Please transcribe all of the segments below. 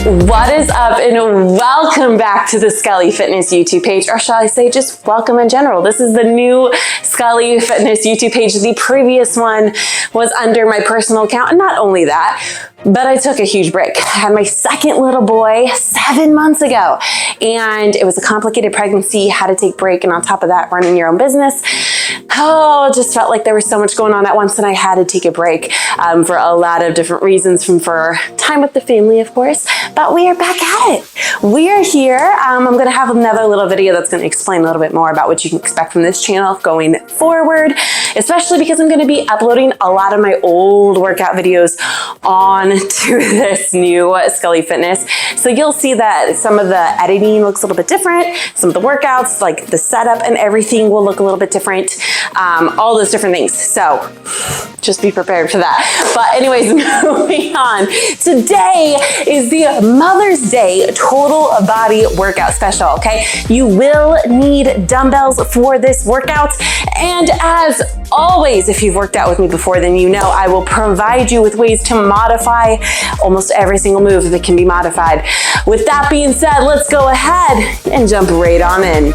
What is up, and welcome back to the Scully Fitness YouTube page, or shall I say just welcome in general. This is the new Scully Fitness YouTube page. The previous one was under my personal account, and not only that, but I took a huge break. I had my second little boy 7 months ago, and it was a complicated pregnancy, had to take a break, and on top of that, running your own business. Oh, it just felt like there was so much going on at once, and I had to take a break for a lot of different reasons, for time with the family, of course, but we are back at it. We are here. I'm gonna have another little video that's gonna explain a little bit more about what you can expect from this channel going forward, especially because I'm gonna be uploading a lot of my old workout videos onto this new Scully Fitness. So you'll see that some of the editing looks a little bit different. Some of the workouts, like the setup and everything, will look a little bit different. All those different things. So just be prepared for that. But anyways, moving on. Today is the Mother's Day total body workout special, okay? You will need dumbbells for this workout. And as always, if you've worked out with me before, then you know I will provide you with ways to modify almost every single move that can be modified. With that being said, let's go ahead and jump right on in.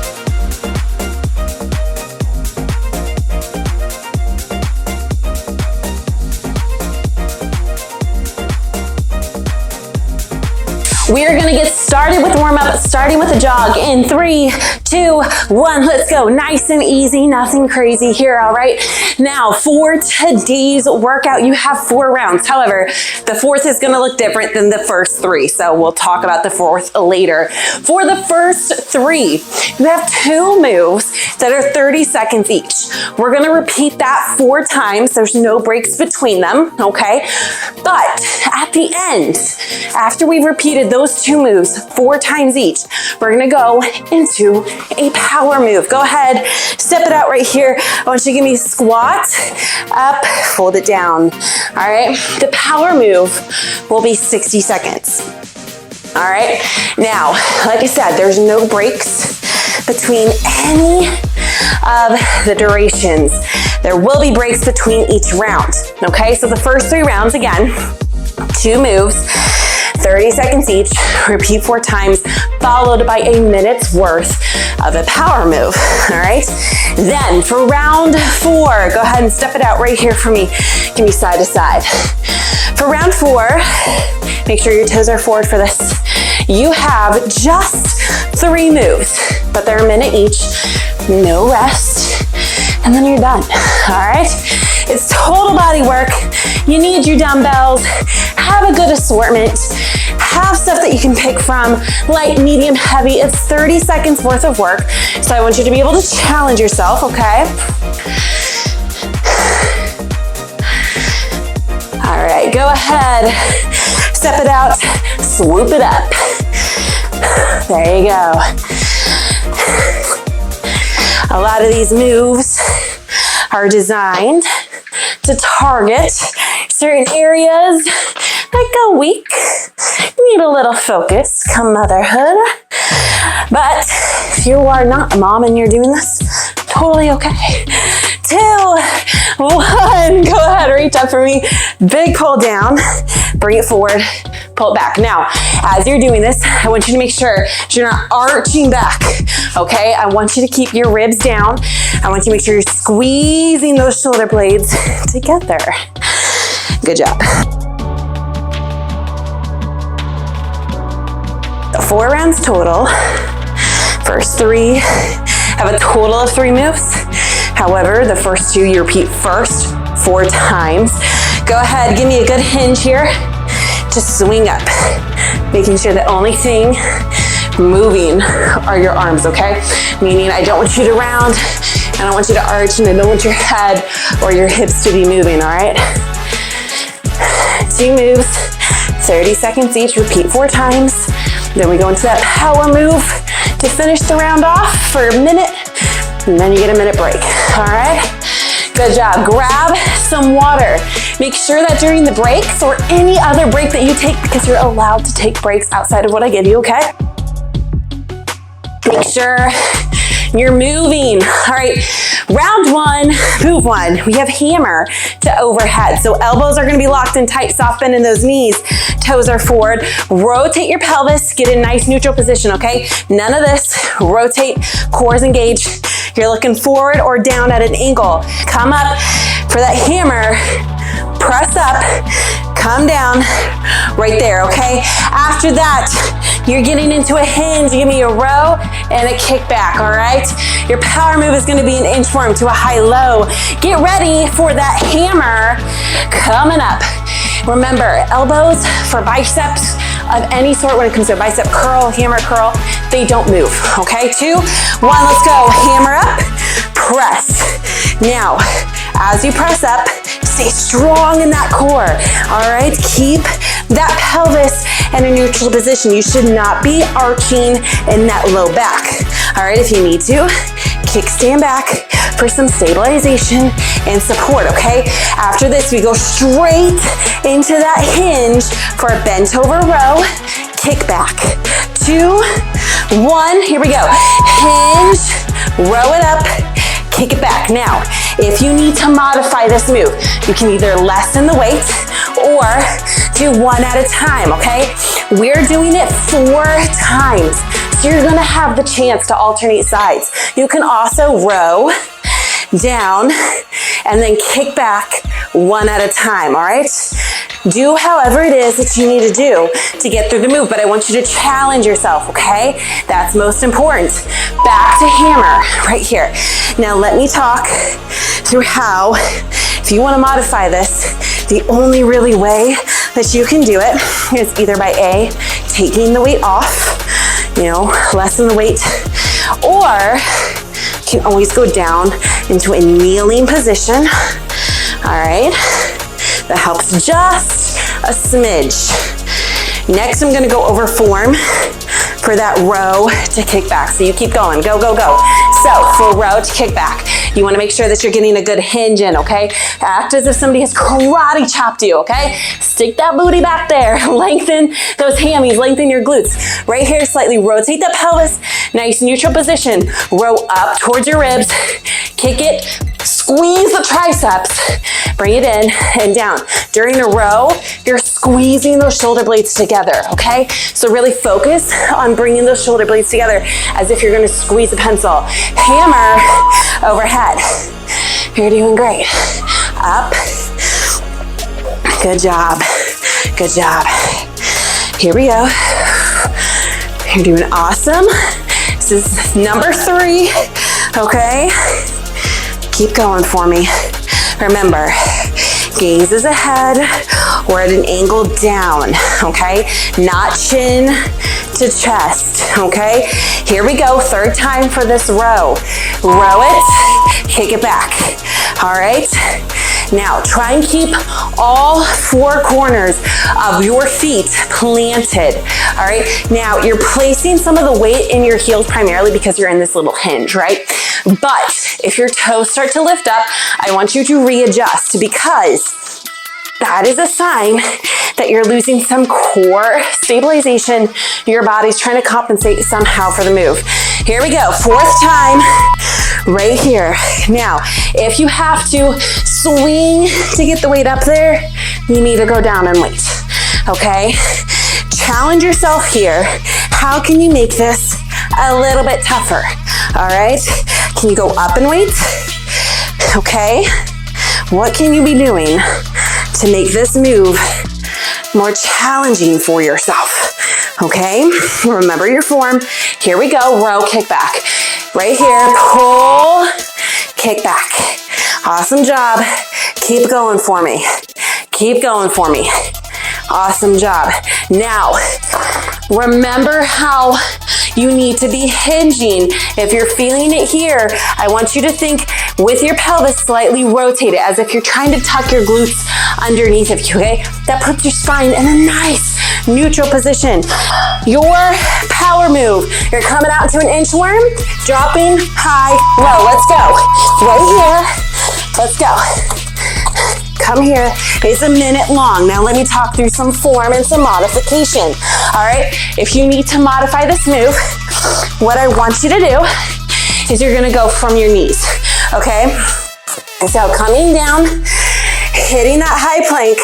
We are gonna get started with warm up, starting with a jog in 3, 2, 1, let's go. Nice and easy, nothing crazy here, all right? Now, for today's workout, you have 4 rounds. However, the 4th is gonna look different than the first 3, so we'll talk about the 4th later. For the first 3, you have 2 moves that are 30 seconds each. We're gonna repeat that 4 times. There's no breaks between them, okay? But at the end, after we've repeated those 2 moves 4 times each, we're gonna go into a power move. Go ahead, step it out right here. I want you to give me a squat, up, fold it down. All right, the power move will be 60 seconds. All right, now, like I said, there's no breaks between any of the durations. There will be breaks between each round, okay? So the first 3 rounds, again, 2 moves, 30 seconds each, repeat 4 times, followed by a minute's worth of a power move, all right? Then for round 4, go ahead and step it out right here for me. Give me side to side. For round 4, make sure your toes are forward for this. You have just 3 moves, but they're a minute each, no rest, and then you're done, all right? It's total body work. You need your dumbbells, have a good assortment, have stuff that you can pick from, light, medium, heavy. It's 30 seconds worth of work. So I want you to be able to challenge yourself, okay? All right, go ahead, step it out, swoop it up. There you go. A lot of these moves are designed to target certain areas that go weak. You need a little focus come motherhood. But if you are not a mom and you're doing this, totally okay. 2, 1, go ahead, reach up for me. Big pull down, bring it forward, pull it back. Now, as you're doing this, I want you to make sure you're not arching back, okay? I want you to keep your ribs down. I want you to make sure you're squeezing those shoulder blades together. Good job. 4 rounds total. First 3 have a total of 3 moves. However, the first 2 you repeat first 4 times. Go ahead, give me a good hinge here. Just swing up, making sure the only thing moving are your arms, okay? Meaning I don't want you to round, I don't want you to arch, and I don't want your head or your hips to be moving, all right? 2 moves, 30 seconds each, repeat 4 times. Then we go into that power move to finish the round off for a minute, and then you get a minute break, all right? Good job. Grab some water. Make sure that during the breaks or any other break that you take, because you're allowed to take breaks outside of what I give you, okay? Make sure you're moving. All right, round 1, move 1. We have hammer to overhead. So elbows are gonna be locked in tight, soft bend in those knees. toes are forward. Rotate your pelvis, get a nice neutral position, okay? None of this, rotate, cores engaged. You're looking forward or down at an angle. Come up for that hammer, press up, come down, right there, okay? After that, you're getting into a hinge. Give me a row and a kick back, all right? Your power move is gonna be an inchworm to a high-low. Get ready for that hammer coming up. Remember, elbows for biceps of any sort when it comes to a bicep curl, hammer curl, they don't move, okay? 2, 1, let's go. Hammer up, press. Now, as you press up, stay strong in that core, all right? Keep that pelvis in a neutral position. You should not be arching in that low back, all right? If you need to, kickstand back for some stabilization and support, okay? After this, we go straight into that hinge for a bent over row, kick back. 2, 1, here we go. Hinge, row it up, kick it back. Now, if you need to modify this move, you can either lessen the weight or do one at a time, okay? We're doing it 4 times. So you're gonna have the chance to alternate sides. You can also row down and then kick back one at a time, all right? Do however it is that you need to do to get through the move, but I want you to challenge yourself, okay? That's most important. Back to hammer, right here. Now let me talk through how, if you wanna modify this, the only really way that you can do it is either by A, taking the weight off, lessen the weight, or you can always go down into a kneeling position, all right? That helps just a smidge. Next, I'm gonna go over form for that row to kick back. So you keep going, go, go, go. So for row to kick back, you wanna make sure that you're getting a good hinge in, okay? Act as if somebody has karate chopped you, okay? Stick that booty back there. Lengthen those hammies, lengthen your glutes. Right here, slightly rotate that pelvis. Nice neutral position. Row up towards your ribs. Kick it, squeeze the triceps. Bring it in and down. During a row, you're squeezing those shoulder blades together, okay? So really focus on bringing those shoulder blades together as if you're gonna squeeze a pencil. Hammer overhead. You're doing great. Up. Good job. Good job. Here we go. You're doing awesome. This is number 3, okay? Keep going for me. Remember, gaze is ahead or at an angle down, okay? Not chin to chest, okay? Here we go, 3rd time for this row. Row it, kick it back, all right? Now, try and keep all 4 corners of your feet planted, all right? Now, you're placing some of the weight in your heels primarily because you're in this little hinge, right? But if your toes start to lift up, I want you to readjust because that is a sign that you're losing some core stabilization. Your body's trying to compensate somehow for the move. Here we go, 4th time, right here. Now, if you have to swing to get the weight up there, you need to go down and wait, okay? Challenge yourself here. How can you make this a little bit tougher, all right? Can you go up and wait? Okay. What can you be doing to make this move more challenging for yourself? Okay, remember your form. Here we go, row, kick back. Right here, pull, kick back. Awesome job. Keep going for me. Keep going for me. Awesome job. Now, remember how you need to be hinging. If you're feeling it here, I want you to think with your pelvis slightly rotated as if you're trying to tuck your glutes underneath of you, okay? That puts your spine in a nice neutral position. Your power move, you're coming out into an inchworm, dropping, high, low. Let's go. Right here, let's go. Come here, it's a minute long. Now let me talk through some form and some modification. All right, if you need to modify this move, what I want you to do is you're gonna go from your knees, okay? And so coming down hitting that high plank,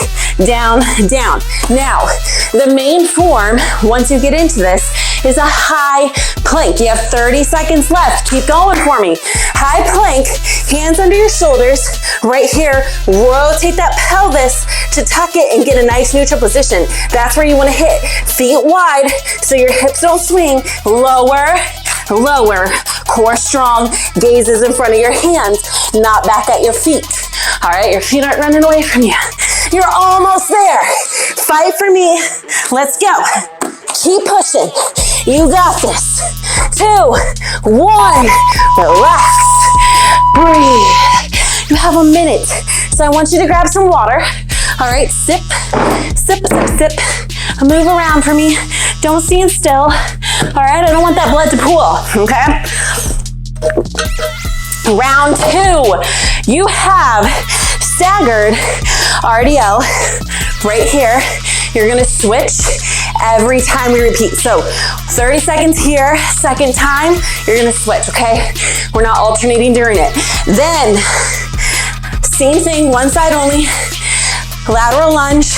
down, down. Now, the main form, once you get into this, is a high plank. You have 30 seconds left. Keep going for me. High plank, hands under your shoulders, right here. Rotate that pelvis to tuck it and get a nice neutral position. That's where you want to hit. Feet wide so your hips don't swing. Lower, lower. Core strong. Gaze is in front of your hands, not back at your feet. All right, your feet aren't running away from you. You're almost there. Fight for me. Let's go. Keep pushing. You got this. 2, 1. Relax. Breathe. You have a minute. So I want you to grab some water. All right, sip, sip, sip, sip. Move around for me. Don't stand still. All right, I don't want that blood to pool, okay? Round 2. You have staggered RDL right here. You're gonna switch every time we repeat. So 30 seconds here, second time, you're gonna switch, okay? We're not alternating during it. Then, same thing, one side only, lateral lunge,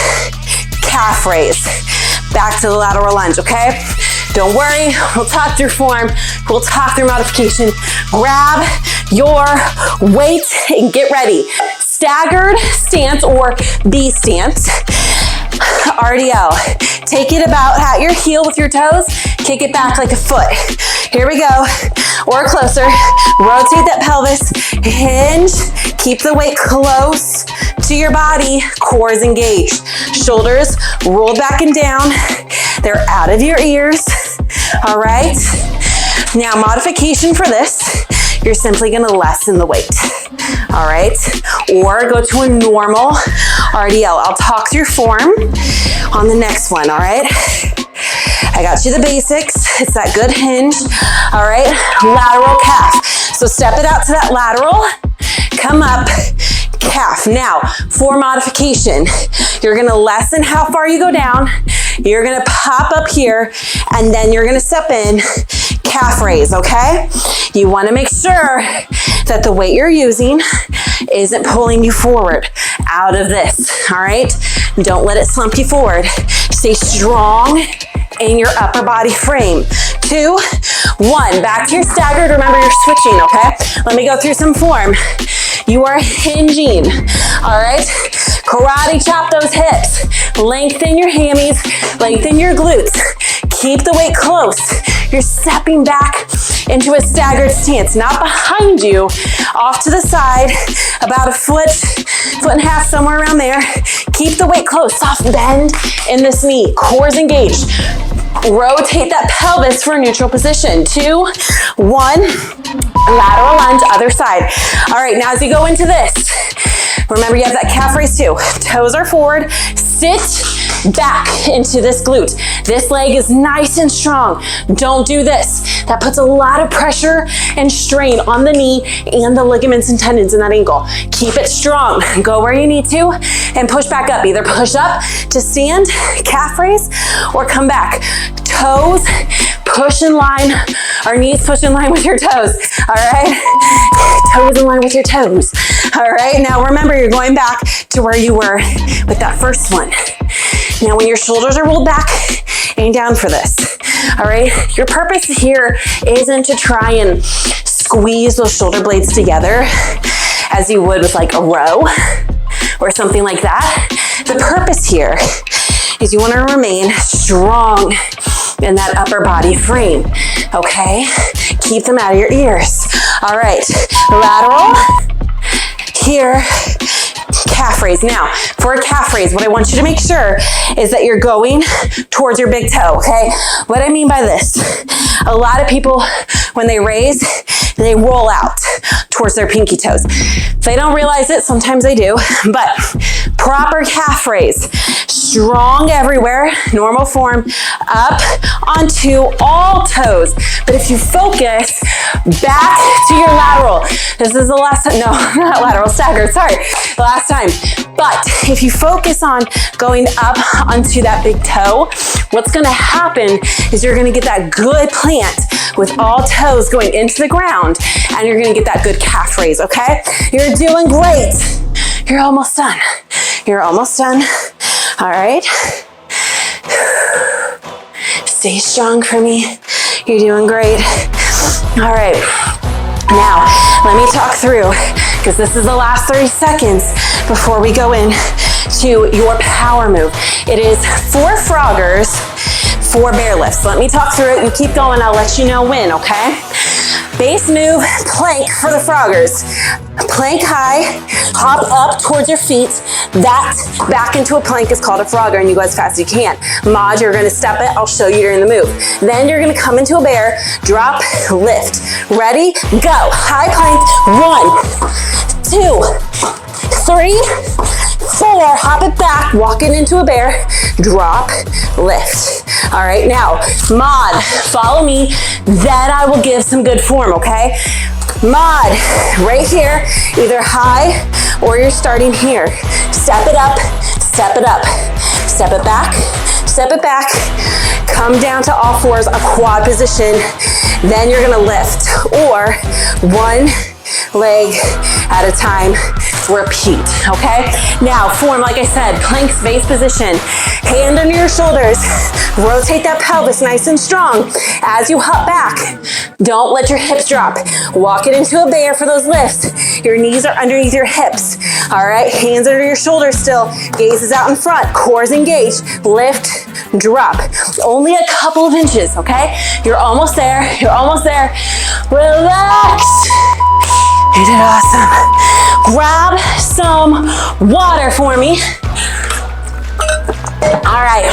calf raise. Back to the lateral lunge, okay? Don't worry, we'll talk through form, we'll talk through modification. Grab your weight and get ready. Staggered stance or B stance. RDL. Take it about at your heel with your toes. Kick it back like a foot. Here we go. Or closer. Rotate that pelvis. Hinge. Keep the weight close to your body. Core is engaged. Shoulders roll back and down. They're out of your ears. All right. Now, modification for this. You're simply gonna lessen the weight, all right? Or go to a normal RDL. I'll talk through form on the next one, all right? I got you the basics. It's that good hinge, all right? Lateral calf. So step it out to that lateral, come up, calf. Now, for modification, you're gonna lessen how far you go down. You're gonna pop up here, and then you're gonna step in, calf raise, okay? You wanna make sure that the weight you're using isn't pulling you forward out of this, all right? Don't let it slump you forward. Stay strong in your upper body frame. 2, 1, back to your staggered. Remember, you're switching, okay? Let me go through some form. You are hinging, all right? Karate chop those hips. Lengthen your hammies, lengthen your glutes. Keep the weight close. You're stepping back into a staggered stance, not behind you, off to the side, about a foot, foot and a half, somewhere around there. Keep the weight close, soft bend in this knee, core's engaged. Rotate that pelvis for a neutral position. 2, 1, lateral lunge, other side. All right, now as you go into this, remember you have that calf raise too. Toes are forward, sit back into this glute. This leg is nice and strong. Don't do this. That puts a lot of pressure and strain on the knee and the ligaments and tendons in that ankle. Keep it strong. Go where you need to and push back up. Either push up to stand, calf raise, or come back. Toes push in line, our knees push in line with your toes, all right? Toes in line with your toes, all right? Now remember, you're going back to where you were with that first one. Now when your shoulders are rolled back, aim down for this, all right? Your purpose here isn't to try and squeeze those shoulder blades together as you would with like a row or something like that. The purpose here is you want to remain strong in that upper body frame, okay? Keep them out of your ears. All right, lateral, here, calf raise. Now, for a calf raise, what I want you to make sure is that you're going towards your big toe, okay? What I mean by this, a lot of people, when they raise, they roll out towards their pinky toes. They don't realize it, sometimes they do, but proper calf raise, strong everywhere, normal form, up onto all toes. But if you focus back to your lateral, this is the last time, no, not lateral, staggered, sorry, the last time. But if you focus on going up onto that big toe, what's gonna happen is you're gonna get that good plant with all toes going into the ground, and you're gonna get that good calf raise, okay? You're doing great. You're almost done. You're almost done. All right. Stay strong for me. You're doing great. All right. Now, let me talk through, because this is the last 30 seconds before we go in to your power move. It is 4 Froggers, 4 bear lifts. Let me talk through it. You keep going. I'll let you know when, okay? Base move, plank for the Froggers. Plank high, hop up towards your feet. That back into a plank is called a Frogger, and you go as fast as you can. Mod, you're gonna step it. I'll show you during the move. Then you're gonna come into a bear, drop, lift. Ready, go. High plank, 1, 2, 3, 4, hop it back, walk it into a bear, drop, lift. All right, now, mod, follow me, then I will give some good form, okay? Mod, right here, either high or you're starting here. Step it up, step it up, step it back, come down to all fours, a quad position, then you're gonna lift, or 1 leg at a time, repeat, okay? Now, form, like I said, plank base position, hand under your shoulders, rotate that pelvis nice and strong. As you hop back, don't let your hips drop. Walk it into a bear for those lifts. Your knees are underneath your hips, all right? Hands under your shoulders still, gaze is out in front, core is engaged, lift, drop. Only a couple of inches, okay? You're almost there, you're almost there. Relax. You did awesome. Grab some water for me. All right,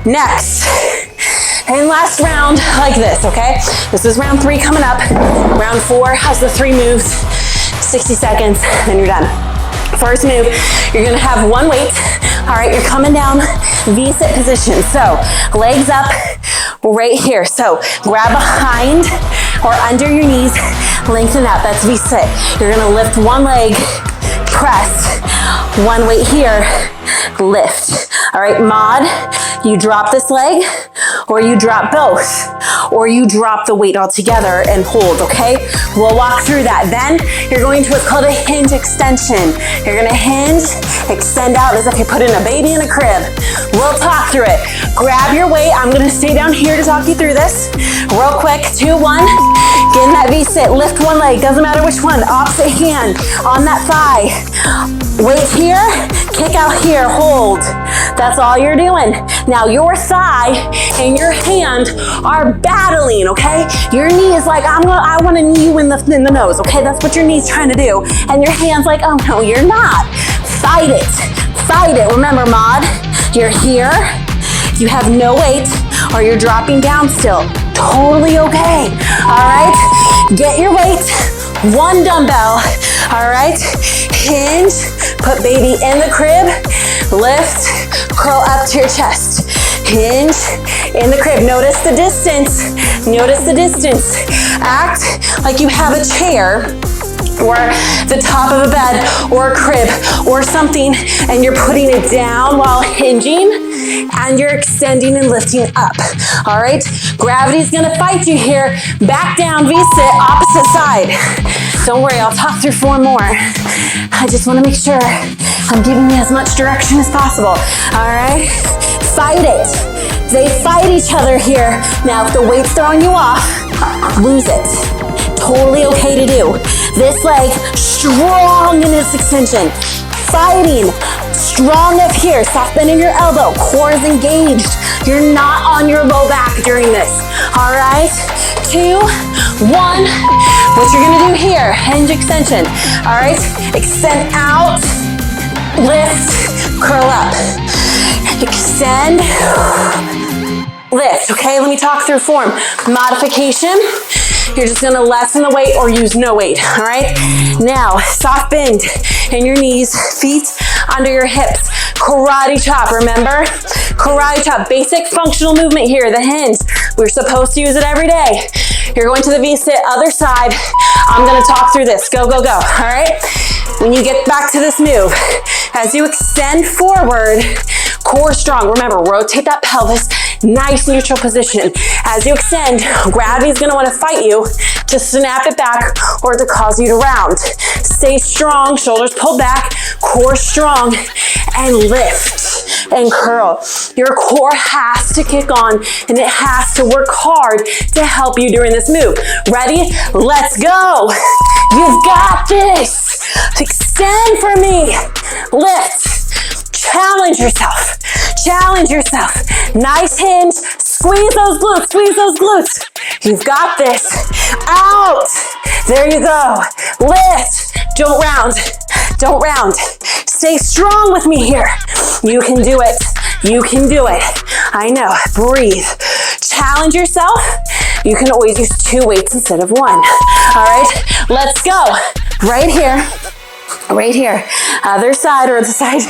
next and last round like this, okay? This is round 3 coming up. Round 4 has the 3 moves, 60 seconds, then you're done. First move, you're gonna have 1 weight. All right, you're coming down V-sit position. So legs up right here. So grab behind or under your knees, lengthen out, that's V-sit. You're gonna lift 1 leg, press, 1 weight here, lift. All right, mod, you drop this leg, or you drop both, or you drop the weight all together and hold, okay? We'll walk through that. Then you're going to what's called a hinge extension. You're gonna hinge, extend out as if you're putting a baby in a crib. We'll talk through it. Grab your weight. I'm gonna stay down here to talk you through this. Real quick, 2, 1. Get in that V-sit, lift 1 leg, doesn't matter which one, opposite hand on that thigh. Weight here, kick out here, hold. That's all you're doing. Now your thigh and your hand are battling, okay? Your knee is like, I wanna knee you in the nose, okay? That's what your knee's trying to do. And your hand's like, oh no, you're not. Fight it, fight it. Remember, mod, you're here, you have no weight, or you're dropping down still. Totally okay, all right? Get your weight, 1 dumbbell, all right? Hinge, put baby in the crib, lift, curl up to your chest. Hinge, in the crib. Notice the distance, notice the distance. Act like you have a chair or the top of a bed or a crib or something, and you're putting it down while hinging, and you're extending and lifting up, all right? Gravity's gonna fight you here. Back down, V-sit, opposite side. Don't worry, I'll talk through 4 more. I just wanna make sure I'm giving you as much direction as possible, all right? Fight it. They fight each other here. Now, if the weight's throwing you off, lose it. Totally okay to do. This leg, strong in this extension. Fighting, strong up here, soft bend in your elbow, core is engaged. You're not on your low back during this. All right, 2, 1. What you're gonna do here, hinge extension. All right, extend out, lift, curl up. Extend, lift, okay? Let me talk through form. Modification, you're just gonna lessen the weight or use no weight, all right? Now, soft bend in your knees, feet under your hips. Karate chop, remember? Karate chop, basic functional movement here, the hinge. We're supposed to use it every day. You're going to the V-sit, other side. I'm gonna talk through this, go, go, go, all right? When you get back to this move, as you extend forward, core strong. Remember, rotate that pelvis, nice neutral position. As you extend, gravity's gonna wanna fight you. to snap it back or to cause you to round. Stay strong, shoulders pulled back, core strong, and lift and curl. Your core has to kick on and it has to work hard to help you during this move. Ready? Let's go. You've got this. Extend for me. Lift. Challenge yourself. Challenge yourself. Nice hinge. Squeeze those glutes. Squeeze those glutes. You've got this. Out. There you go. Lift. Don't round. Don't round. Stay strong with me here. You can do it. You can do it. I know. Breathe. Challenge yourself. You can always use 2 weights instead of 1. All right, let's go. Right here. Right here. Other side or the side.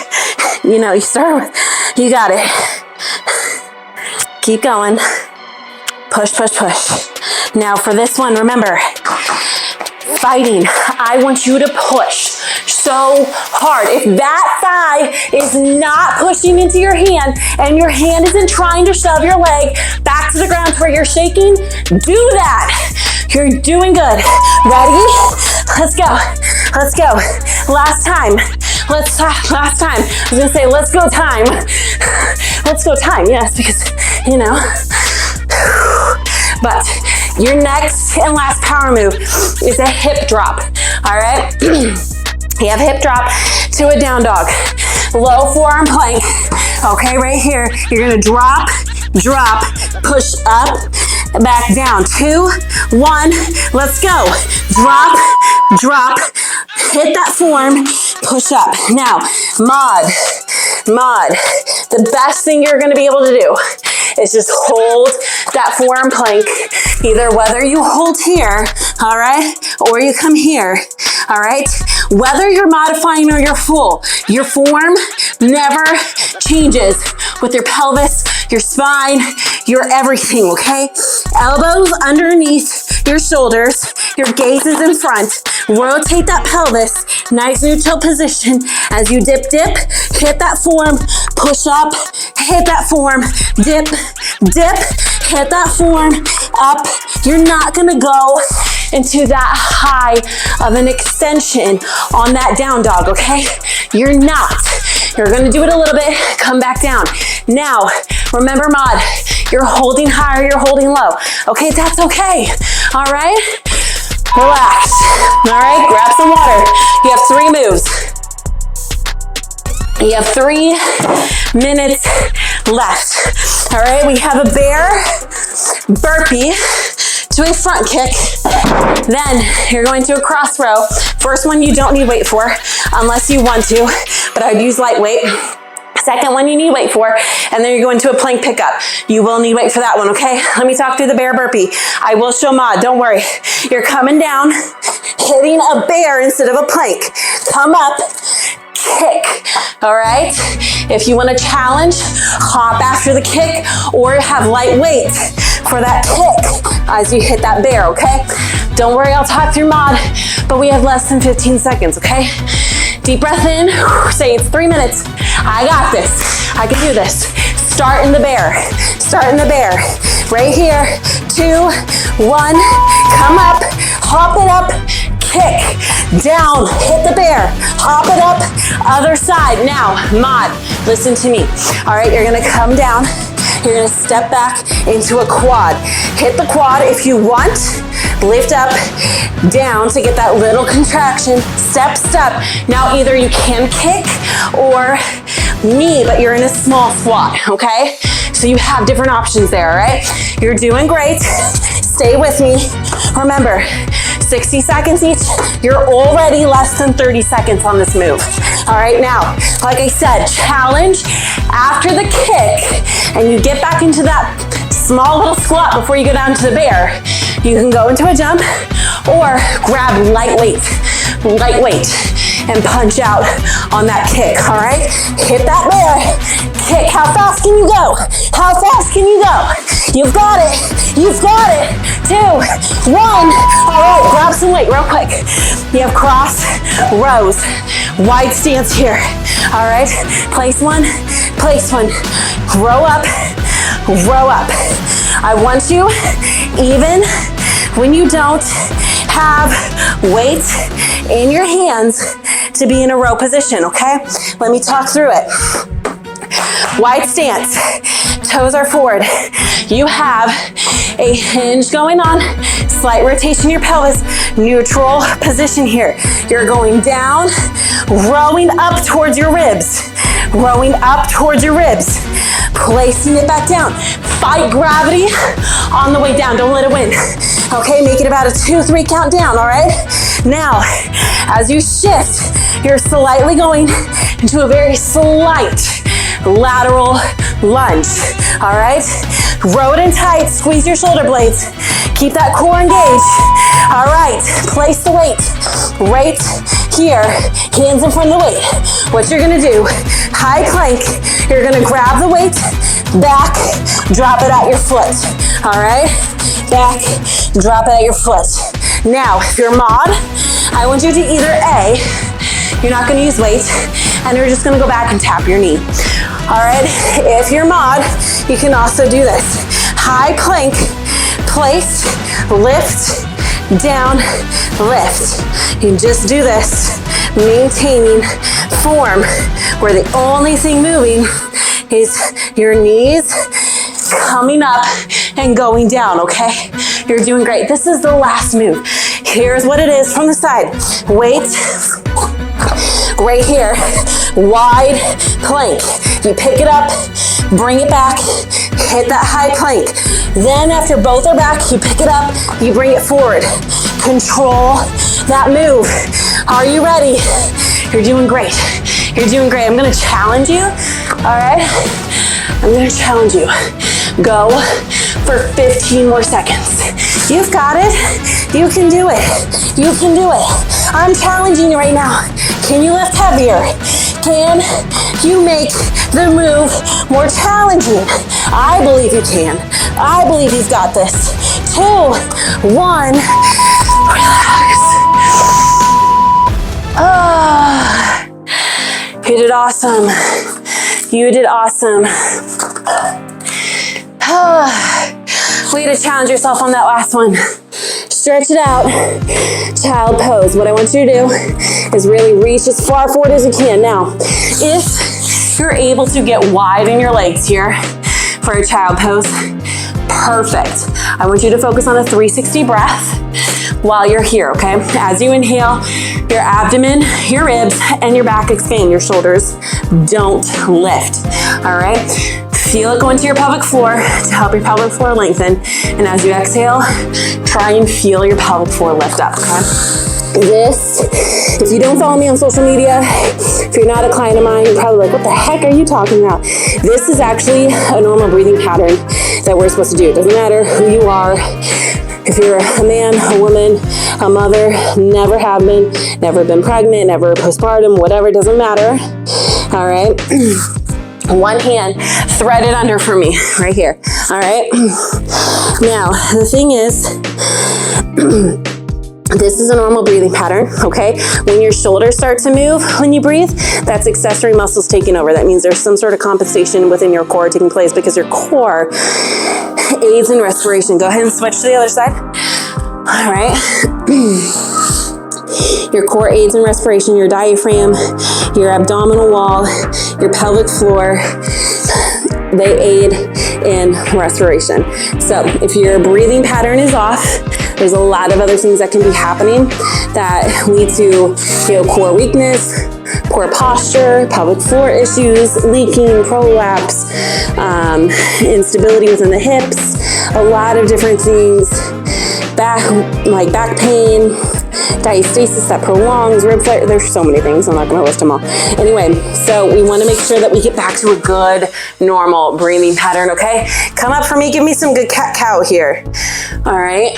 You know, you start with, you got it. Keep going. Push, push, push. Now for this one, remember, fighting. I want you to push so hard. If that thigh is not pushing into your hand and your hand isn't trying to shove your leg back to the ground where you're shaking, do that. You're doing good. Ready? Let's go. Let's go. Last time. Last time. I was gonna say, let's go time. Let's go time, yes, because, you know. But your next and last power move is a hip drop, all right? You have hip drop to a down dog. Low forearm plank. Okay, right here, you're gonna drop, drop, push up, back down. 2, 1, let's go. Drop, drop, hit that form, push up. Now, mod. The best thing you're gonna be able to do is just hold that forearm plank, either whether you hold here, all right, or you come here, all right? Whether you're modifying or you're full, your form never changes with your pelvis, your spine, your everything, okay? Elbows underneath your shoulders, your gaze is in front. Rotate that pelvis, nice neutral position. As you dip, dip, hit that form, push up, hit that form, dip, dip, hit that form, up. You're not gonna go into that high of an extension on that down dog, okay? You're not. You're gonna do it a little bit, come back down. Now, remember mod, you're holding high or you're holding low. Okay, that's okay, all right? Relax, all right? Grab some water. You have 3 moves. You have 3 minutes left. All right, we have a bear burpee to a front kick. Then you're going to a cross row. First one you don't need weight for unless you want to, but I'd use lightweight. Second one you need weight for, and then you're going to a plank pickup. You will need weight for that one, okay? Let me talk through the bear burpee. I will show mod, don't worry. You're coming down, hitting a bear instead of a plank. Come up, kick, all right? If you want to challenge, hop after the kick or have light weight for that kick as you hit that bear, okay? Don't worry, I'll talk through mod, but we have less than 15 seconds, okay? Deep breath in, say it's 3 minutes. I got this, I can do this. Start in the bear, start in the bear. Right here, 2, 1, come up, hop it up, kick, down, hit the bear, hop it up, other side. Now, mod, listen to me. All right, you're gonna come down, you're gonna step back into a quad. Hit the quad if you want, lift up, down to get that little contraction, step, step. Now either you can kick or knee, but you're in a small squat, okay? So you have different options there, all right? You're doing great, stay with me. Remember, 60 seconds each, you're already less than 30 seconds on this move. All right, now, like I said, challenge after the kick, and you get back into that small little squat before you go down to the bear. You can go into a jump or grab lightweight, and punch out on that kick, all right? Hit that bear, kick. How fast can you go? How fast can you go? You've got it, you've got it. 2, 1. All right, grab some weight real quick. You have cross rows, wide stance here. All right, place one, row up, row up. I want you even when you don't have weight in your hands to be in a row position, okay? Let me talk through it. Wide stance, toes are forward. You have a hinge going on, slight rotation in your pelvis, neutral position here. You're going down, rowing up towards your ribs, rowing up towards your ribs, placing it back down. Fight gravity on the way down, don't let it win. Okay, make it about a 2-3 count down, all right? Now, as you shift, you're slightly going into a very slight lateral lunge, all right? Row it in tight, squeeze your shoulder blades. Keep that core engaged. All right, place the weight right here, hands in front of the weight. What you're gonna do, high plank, you're gonna grab the weight, back, drop it at your foot, all right? Back, drop it at your foot. Now, if you're mod, I want you to either A, you're not gonna use weight, and you're just gonna go back and tap your knee. All right, if you're mod, you can also do this. High plank, place, lift, down, lift. You just do this, maintaining form, where the only thing moving is your knees coming up and going down, okay? You're doing great. This is the last move. Here's what it is from the side. Weight, right here, wide plank. You pick it up, bring it back, hit that high plank. Then after both are back, you pick it up, you bring it forward. Control that move. Are you ready? You're doing great. You're doing great. I'm gonna challenge you, all right? I'm gonna challenge you. Go for 15 more seconds. You've got it. You can do it. You can do it. I'm challenging you right now. Can you lift heavier? Can you make the move more challenging? I believe you can. I believe you've got this. 2, 1, relax. You did awesome. You did awesome. Way to challenge yourself on that last one. Stretch it out, child pose. What I want you to do is really reach as far forward as you can. Now, if you're able to get wide in your legs here for a child pose, perfect. I want you to focus on a 360 breath while you're here, okay? As you inhale, your abdomen, your ribs, and your back expand. Your shoulders don't lift, all right? Feel it go into your pelvic floor to help your pelvic floor lengthen. And as you exhale, try and feel your pelvic floor lift up, okay? This, if you don't follow me on social media, if you're not a client of mine, you're probably like, what the heck are you talking about? This is actually a normal breathing pattern that we're supposed to do. It doesn't matter who you are. If you're a man, a woman, a mother, never have been, never been pregnant, never postpartum, whatever, it doesn't matter, all right? One hand threaded under for me, right here, all right? Now, the thing is, this is a normal breathing pattern, okay? When your shoulders start to move when you breathe, that's accessory muscles taking over. That means there's some sort of compensation within your core taking place because your core aids in respiration. Go ahead and switch to the other side. All right. Your core aids in respiration, your diaphragm, your abdominal wall, your pelvic floor, they aid in respiration. So if your breathing pattern is off, there's a lot of other things that can be happening that lead to, core weakness, poor posture, pelvic floor issues, leaking, prolapse, instability within the hips, a lot of different things, back pain, diastasis that prolongs, rib flare. There's so many things. I'm not going to list them all. Anyway, so we want to make sure that we get back to a good, normal breathing pattern, okay? Come up for me. Give me some good cat-cow here. All right.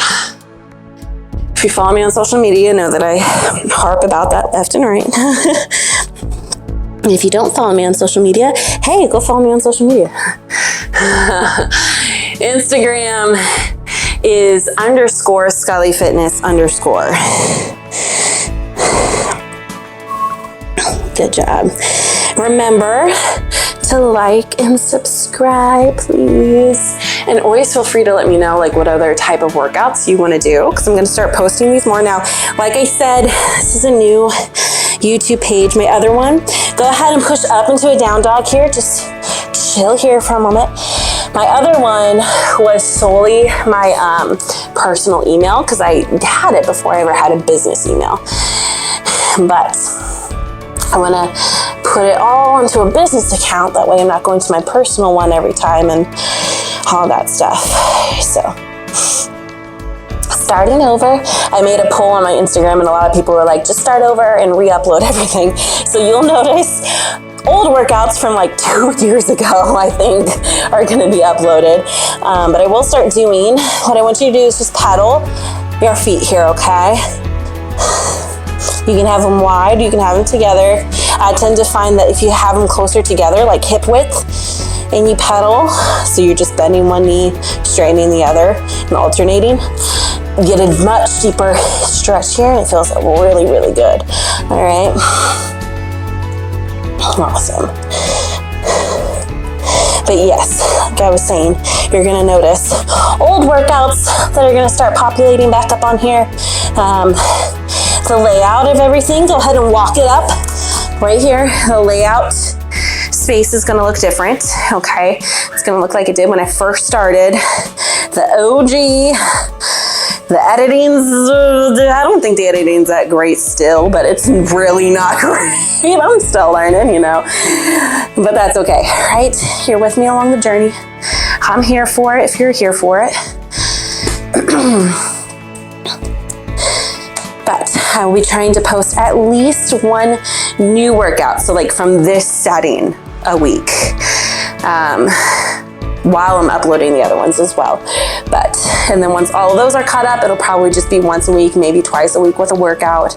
If you follow me on social media, know that I harp about that left and right. And if you don't follow me on social media, hey, go follow me on social media. Instagram is _ScullyFitness_. Good job. Remember to like and subscribe, please. And always feel free to let me know like what other type of workouts you want to do, because I'm going to start posting these more now. Like I said, this is a new YouTube page. My other one, go ahead and push up into a down dog here. Just chill here for a moment. My other one was solely my personal email, because I had it before I ever had a business email. But I want to put it all onto a business account. That way I'm not going to my personal one every time and all that stuff. So starting over, I made a poll on my Instagram and a lot of people were like, just start over and re-upload everything. So you'll notice old workouts from like 2 years ago, I think, are going to be uploaded. But I will start doing, what I want you to do is just pedal your feet here, okay? You can have them wide, you can have them together. I tend to find that if you have them closer together, like hip width, and you pedal, so you're just bending one knee, straightening the other, and alternating, you get a much deeper stretch here, and it feels really, really good. All right. Awesome. But yes, like I was saying, you're gonna notice old workouts that are gonna start populating back up on here. The layout of everything, go ahead and walk it up right here. The layout space is gonna look different, okay? It's gonna look like it did when I first started. The OG, the editing's, I don't think the editing's that great still, but it's really not great. I'm still learning, you know, but that's okay, right? You're with me along the journey. I'm here for it if you're here for it. But I will be trying to post at least one new workout. So like from this setting a week, while I'm uploading the other ones as well. And then once all of those are caught up, it'll probably just be once a week, maybe twice a week with a workout.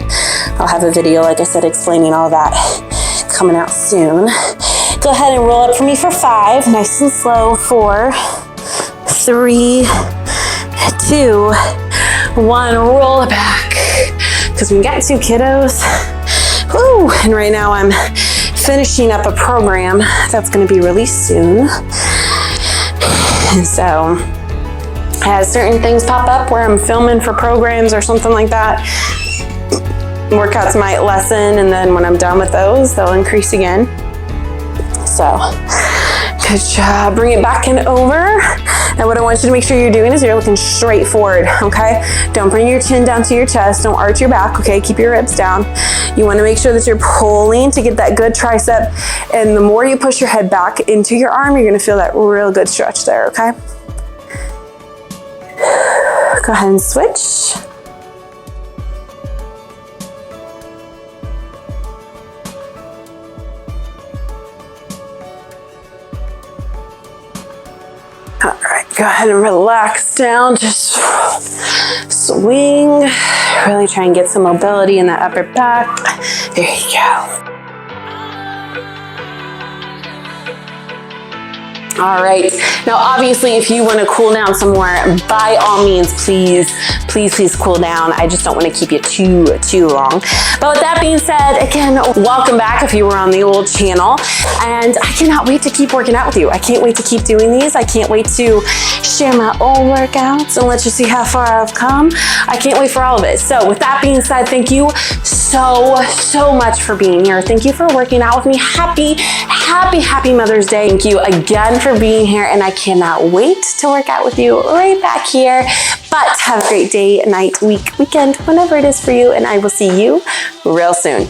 I'll have a video, like I said, explaining all that coming out soon. Go ahead and roll up for me for 5, nice and slow. 4, 3, 2, 1, roll it back. Because we got 2 kiddos. Woo! And right now I'm finishing up a program that's going to be released soon. And so as certain things pop up where I'm filming for programs or something like that, workouts might lessen, and then when I'm done with those, they'll increase again. So good job. Bring it back and over. And what I want you to make sure you're doing is you're looking straight forward, okay? Don't bring your chin down to your chest. Don't arch your back, okay? Keep your ribs down. You want to make sure that you're pulling to get that good tricep. And the more you push your head back into your arm, you're going to feel that real good stretch there, okay? Go ahead and switch. All right, go ahead and relax down. Just swing. Really try and get some mobility in that upper back. There you go. All right, now obviously if you want to cool down some more, by all means, please cool down. I just don't want to keep you too long. But with that being said, again, welcome back if you were on the old channel. And I cannot wait to keep working out with you. I can't wait to keep doing these. I can't wait to share my old workouts and let you see how far I've come. I can't wait for all of it. So with that being said, thank you so much for being here. Thank you for working out with me. Happy Mother's Day. Thank you again for being here, and I cannot wait to work out with you right back here. But have a great day, night, week, weekend, whenever it is for you, and I will see you real soon.